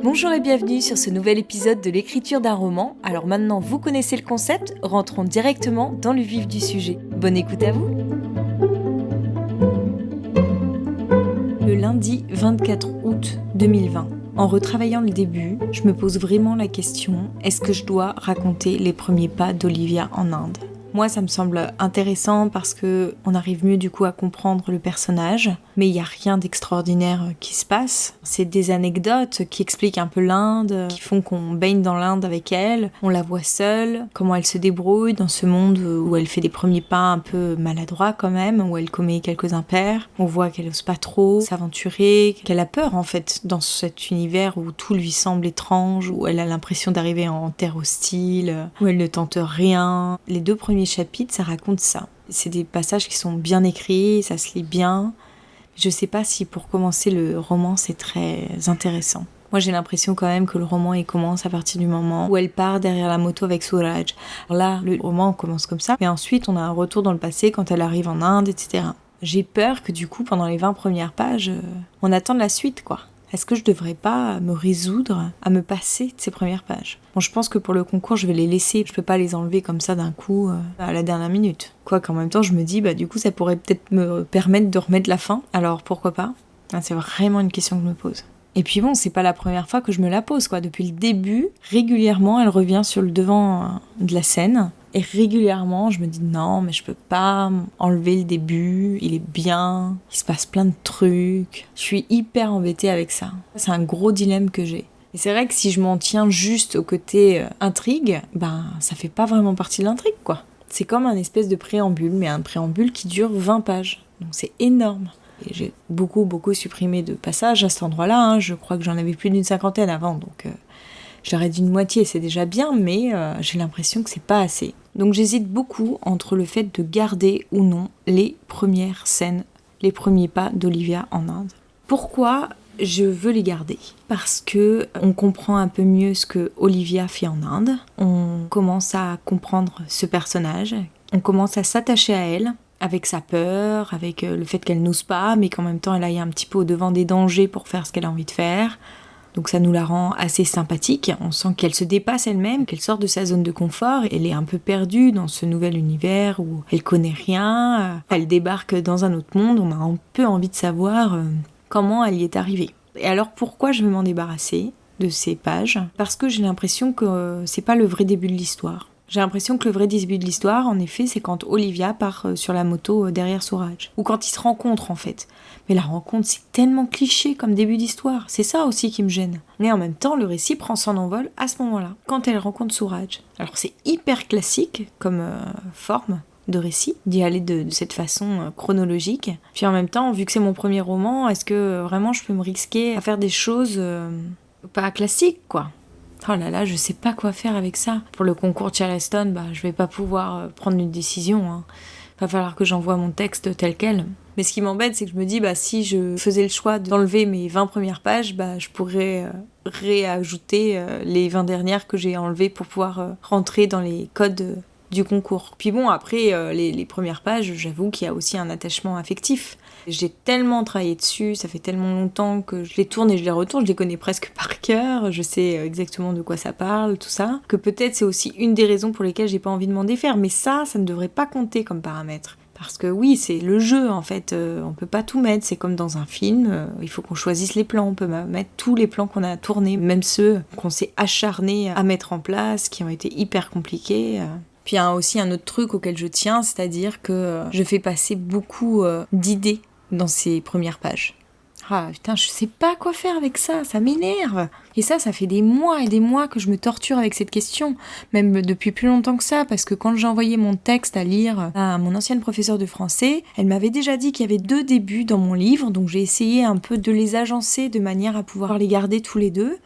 Bonjour et bienvenue sur ce nouvel épisode de l'écriture d'un roman. Alors maintenant vous connaissez le concept, rentrons directement dans le vif du sujet. Bonne écoute à vous. Le lundi 24 août 2020. En retravaillant le début, je me pose vraiment la question, est-ce que je dois raconter les premiers pas d'Olivia en Inde ? Moi, ça me semble intéressant parce que on arrive mieux du coup à comprendre le personnage, mais il n'y a rien d'extraordinaire qui se passe. C'est des anecdotes qui expliquent un peu l'Inde, qui font qu'on baigne dans l'Inde avec elle. On la voit seule, comment elle se débrouille dans ce monde où elle fait des premiers pas un peu maladroits quand même, où elle commet quelques impairs. On voit qu'elle n'ose pas trop s'aventurer, qu'elle a peur en fait dans cet univers où tout lui semble étrange, où elle a l'impression d'arriver en terre hostile, où elle ne tente rien. Les deux premiers chapitres, ça raconte ça. C'est des passages qui sont bien écrits, ça se lit bien. Je sais pas si pour commencer le roman c'est très intéressant. Moi j'ai l'impression quand même que le roman il commence à partir du moment où elle part derrière la moto avec Suraj. Alors là, le roman commence comme ça, mais ensuite on a un retour dans le passé quand elle arrive en Inde, etc. J'ai peur que du coup pendant les 20 premières pages, on attende la suite quoi. Est-ce que je devrais pas me résoudre à me passer de ces premières pages ? Bon, je pense que pour le concours, je vais les laisser. Je peux pas les enlever comme ça d'un coup à la dernière minute. Quoiqu'en même temps, je me dis, du coup, ça pourrait peut-être me permettre de remettre la fin. Alors, pourquoi pas ? C'est vraiment une question que je me pose. Et puis bon, c'est pas la première fois que je me la pose, quoi. Depuis le début, régulièrement, elle revient sur le devant de la scène. Et régulièrement, je me dis non, mais je peux pas enlever le début, il est bien, il se passe plein de trucs. Je suis hyper embêtée avec ça. C'est un gros dilemme que j'ai. Et c'est vrai que si je m'en tiens juste au côté intrigue, ça fait pas vraiment partie de l'intrigue, quoi. C'est comme un espèce de préambule, mais un préambule qui dure 20 pages. Donc c'est énorme. Et j'ai beaucoup supprimé de passages à cet endroit-là. Je crois que j'en avais plus d'une 50aine avant, donc j'aurais dit une moitié, c'est déjà bien, mais j'ai l'impression que c'est pas assez. Donc j'hésite beaucoup entre le fait de garder ou non les premières scènes, les premiers pas d'Olivia en Inde. Pourquoi je veux les garder ? Parce que on comprend un peu mieux ce que Olivia fait en Inde. On commence à comprendre ce personnage. On commence à s'attacher à elle, avec sa peur, avec le fait qu'elle n'ose pas, mais qu'en même temps elle aille un petit peu au-devant des dangers pour faire ce qu'elle a envie de faire. Donc ça nous la rend assez sympathique, on sent qu'elle se dépasse elle-même, qu'elle sort de sa zone de confort, elle est un peu perdue dans ce nouvel univers où elle connaît rien, elle débarque dans un autre monde, on a un peu envie de savoir comment elle y est arrivée. Et alors pourquoi je veux m'en débarrasser de ces pages ? Parce que j'ai l'impression que c'est pas le vrai début de l'histoire. J'ai l'impression que le vrai début de l'histoire, en effet, c'est quand Olivia part sur la moto derrière Suraj. Ou quand ils se rencontrent, en fait. Mais la rencontre, c'est tellement cliché comme début d'histoire. C'est ça aussi qui me gêne. Mais en même temps, le récit prend son envol à ce moment-là, quand elle rencontre Suraj. Alors c'est hyper classique comme forme de récit, d'y aller de cette façon chronologique. Puis en même temps, vu que c'est mon premier roman, est-ce que vraiment je peux me risquer à faire des choses pas classiques, quoi ? Oh là là, je sais pas quoi faire avec ça. Pour le concours Charleston, je vais pas pouvoir prendre une décision. Va falloir que j'envoie mon texte tel quel. Mais ce qui m'embête, c'est que je me dis, si je faisais le choix d'enlever mes 20 premières pages, je pourrais réajouter les 20 dernières que j'ai enlevées pour pouvoir rentrer dans les codes du concours. Puis bon, après, les premières pages, j'avoue qu'il y a aussi un attachement affectif. J'ai tellement travaillé dessus, ça fait tellement longtemps que je les tourne et je les retourne, je les connais presque par cœur, je sais exactement de quoi ça parle, tout ça, que peut-être c'est aussi une des raisons pour lesquelles j'ai pas envie de m'en défaire, mais ça ne devrait pas compter comme paramètre. Parce que oui, c'est le jeu en fait, on peut pas tout mettre, c'est comme dans un film, il faut qu'on choisisse les plans, on peut mettre tous les plans qu'on a tournés, même ceux qu'on s'est acharné à mettre en place, qui ont été hyper compliqués. Puis il y a aussi un autre truc auquel je tiens, c'est-à-dire que je fais passer beaucoup d'idées dans ces premières pages. Ah putain, je sais pas quoi faire avec ça, ça m'énerve. Et ça fait des mois et des mois que je me torture avec cette question, même depuis plus longtemps que ça, parce que quand j'ai envoyé mon texte à lire à mon ancienne professeure de français, elle m'avait déjà dit qu'il y avait 2 débuts dans mon livre, donc j'ai essayé un peu de les agencer de manière à pouvoir les garder tous les 2,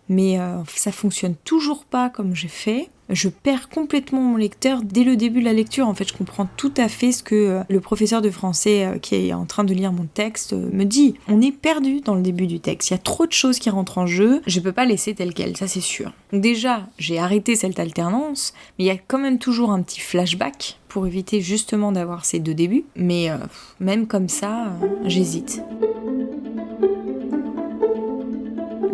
mais ça fonctionne toujours pas comme j'ai fait. Je perds complètement mon lecteur dès le début de la lecture. En fait, je comprends tout à fait ce que le professeur de français qui est en train de lire mon texte me dit. On est perdu dans le début du texte. Il y a trop de choses qui rentrent en jeu. Je peux pas laisser tel quel, ça c'est sûr. Donc déjà, j'ai arrêté cette alternance, mais il y a quand même toujours un petit flashback pour éviter justement d'avoir ces 2 débuts. Mais même comme ça, j'hésite.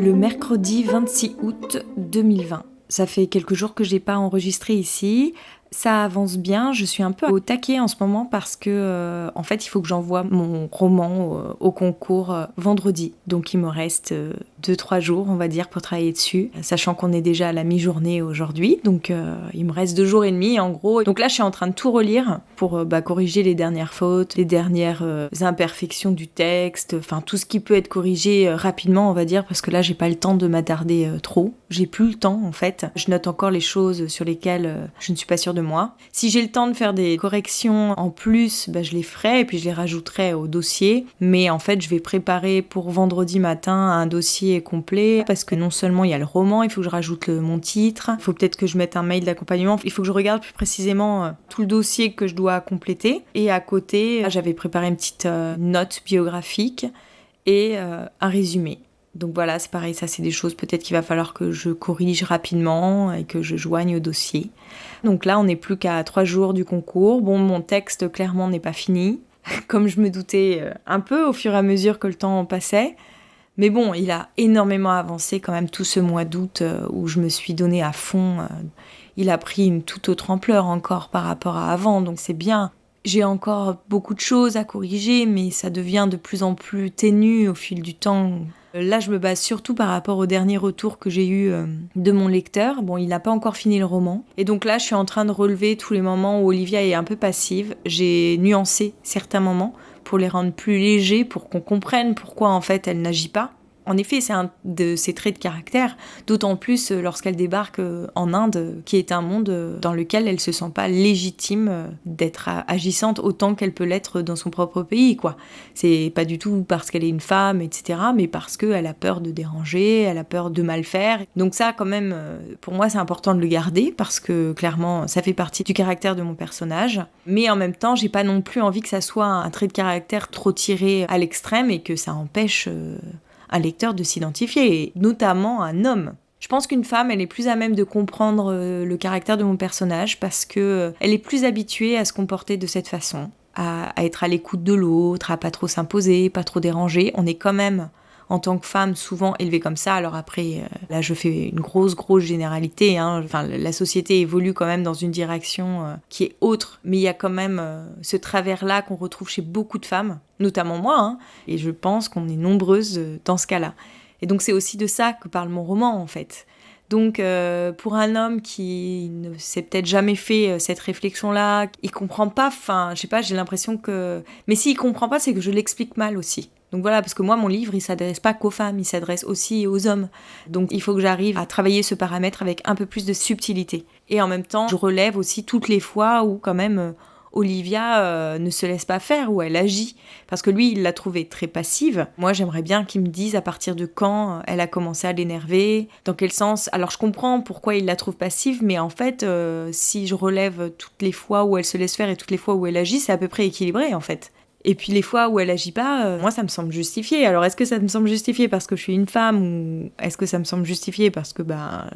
Le mercredi 26 août 2020. Ça fait quelques jours que je n'ai pas enregistré ici. Ça avance bien, je suis un peu au taquet en ce moment parce que, en fait, il faut que j'envoie mon roman au concours vendredi. Donc il me reste 2-3 jours, on va dire, pour travailler dessus, sachant qu'on est déjà à la mi-journée aujourd'hui. Donc il me reste 2 jours et demi, en gros. Donc là, je suis en train de tout relire pour corriger les dernières fautes, les dernières imperfections du texte, enfin tout ce qui peut être corrigé rapidement, on va dire, parce que là, j'ai pas le temps de m'attarder trop. J'ai plus le temps, en fait. Je note encore les choses sur lesquelles je ne suis pas sûre de moi. Si j'ai le temps de faire des corrections en plus, je les ferai et puis je les rajouterai au dossier. Mais en fait, je vais préparer pour vendredi matin un dossier complet parce que non seulement il y a le roman, il faut que je rajoute mon titre, il faut peut-être que je mette un mail d'accompagnement, il faut que je regarde plus précisément tout le dossier que je dois compléter. Et à côté, j'avais préparé une petite note biographique et un résumé. Donc voilà, c'est pareil, ça c'est des choses peut-être qu'il va falloir que je corrige rapidement et que je joigne au dossier. Donc là, on n'est plus qu'à 3 jours du concours. Bon, mon texte clairement n'est pas fini, comme je me doutais un peu au fur et à mesure que le temps passait. Mais bon, il a énormément avancé quand même tout ce mois d'août où je me suis donnée à fond. Il a pris une toute autre ampleur encore par rapport à avant, donc c'est bien. J'ai encore beaucoup de choses à corriger, mais ça devient de plus en plus ténu au fil du temps. Là, je me base surtout par rapport au dernier retour que j'ai eu de mon lecteur. Bon, il n'a pas encore fini le roman. Et donc là, je suis en train de relever tous les moments où Olivia est un peu passive. J'ai nuancé certains moments pour les rendre plus légers, pour qu'on comprenne pourquoi en fait elle n'agit pas. En effet, c'est un de ses traits de caractère, d'autant plus lorsqu'elle débarque en Inde, qui est un monde dans lequel elle se sent pas légitime d'être agissante autant qu'elle peut l'être dans son propre pays, quoi. C'est pas du tout parce qu'elle est une femme, etc., mais parce qu'elle a peur de déranger, elle a peur de mal faire. Donc ça, quand même, pour moi, c'est important de le garder, parce que clairement, ça fait partie du caractère de mon personnage. Mais en même temps, j'ai pas non plus envie que ça soit un trait de caractère trop tiré à l'extrême et que ça empêche un lecteur de s'identifier, et notamment un homme. Je pense qu'une femme, elle est plus à même de comprendre le caractère de mon personnage parce que elle est plus habituée à se comporter de cette façon, à être à l'écoute de l'autre, à pas trop s'imposer, pas trop déranger. On est quand même, en tant que femme, souvent élevée comme ça. Alors après, là, je fais une grosse généralité. Enfin, la société évolue quand même dans une direction qui est autre, mais il y a quand même ce travers-là qu'on retrouve chez beaucoup de femmes, notamment moi, et je pense qu'on est nombreuses dans ce cas-là. Et donc c'est aussi de ça que parle mon roman, en fait. Donc pour un homme qui ne s'est peut-être jamais fait cette réflexion-là, il comprend pas, enfin, je sais pas, j'ai l'impression que... Mais s'il comprend pas, c'est que je l'explique mal aussi. Donc voilà, parce que moi, mon livre, il s'adresse pas qu'aux femmes, il s'adresse aussi aux hommes. Donc il faut que j'arrive à travailler ce paramètre avec un peu plus de subtilité. Et en même temps, je relève aussi toutes les fois où quand même Olivia ne se laisse pas faire, où elle agit. Parce que lui, il l'a trouvée très passive. Moi, j'aimerais bien qu'il me dise à partir de quand elle a commencé à l'énerver, dans quel sens. Alors je comprends pourquoi il la trouve passive, mais en fait, si je relève toutes les fois où elle se laisse faire et toutes les fois où elle agit, c'est à peu près équilibré en fait. Et puis les fois où elle agit pas, moi ça me semble justifié. Alors est-ce que ça me semble justifié parce que je suis une femme ou est-ce que ça me semble justifié parce que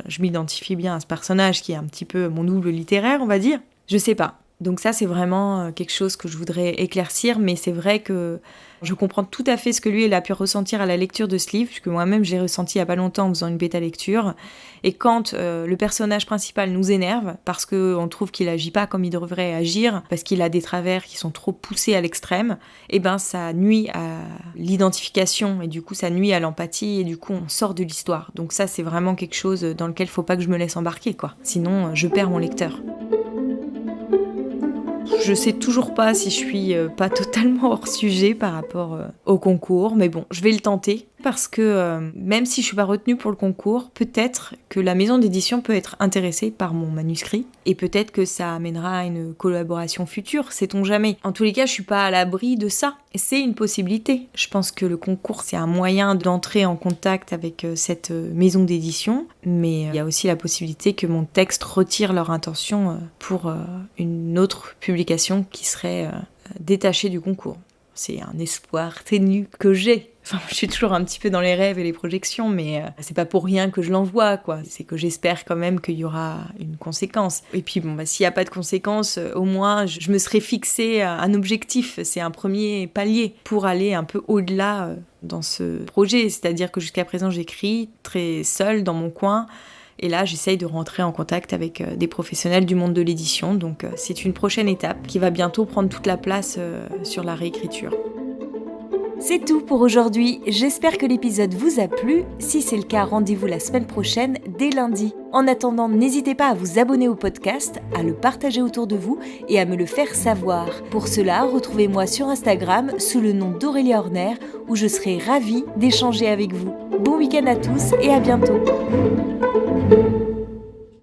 je m'identifie bien à ce personnage qui est un petit peu mon double littéraire, on va dire? Je sais pas. Donc ça c'est vraiment quelque chose que je voudrais éclaircir, mais c'est vrai que je comprends tout à fait ce que lui il a pu ressentir à la lecture de ce livre, puisque moi-même je l'ai ressenti il y a pas longtemps en faisant une bêta lecture. Et quand le personnage principal nous énerve, parce qu'on trouve qu'il agit pas comme il devrait agir, parce qu'il a des travers qui sont trop poussés à l'extrême, et ça nuit à l'identification, et du coup ça nuit à l'empathie, et du coup on sort de l'histoire. Donc ça c'est vraiment quelque chose dans lequel faut pas que je me laisse embarquer, quoi. Sinon je perds mon lecteur. Je sais toujours pas si je suis pas totalement hors sujet par rapport au concours, mais bon, je vais le tenter parce que même si je suis pas retenue pour le concours, peut-être que la maison d'édition peut être intéressée par mon manuscrit et peut-être que ça amènera à une collaboration future, sait-on jamais. En tous les cas, je suis pas à l'abri de ça. C'est une possibilité. Je pense que le concours, c'est un moyen d'entrer en contact avec cette maison d'édition, mais il y a aussi la possibilité que mon texte retire leur intention pour une autre publication qui serait détachée du concours. c'est un espoir ténu que j'ai. Enfin, je suis toujours un petit peu dans les rêves et les projections, mais c'est pas pour rien que je l'envoie, quoi. C'est que j'espère quand même qu'il y aura une conséquence. Et puis s'il n'y a pas de conséquence, au moins je me serais fixé un objectif. C'est un premier palier pour aller un peu au-delà dans ce projet. C'est-à-dire que jusqu'à présent, j'écris très seule dans mon coin. Et là, j'essaye de rentrer en contact avec des professionnels du monde de l'édition. Donc c'est une prochaine étape qui va bientôt prendre toute la place sur la réécriture. C'est tout pour aujourd'hui, j'espère que l'épisode vous a plu. Si c'est le cas, rendez-vous la semaine prochaine, dès lundi. En attendant, n'hésitez pas à vous abonner au podcast, à le partager autour de vous et à me le faire savoir. Pour cela, retrouvez-moi sur Instagram sous le nom d'Aurélia Horner, où je serai ravie d'échanger avec vous. Bon week-end à tous et à bientôt.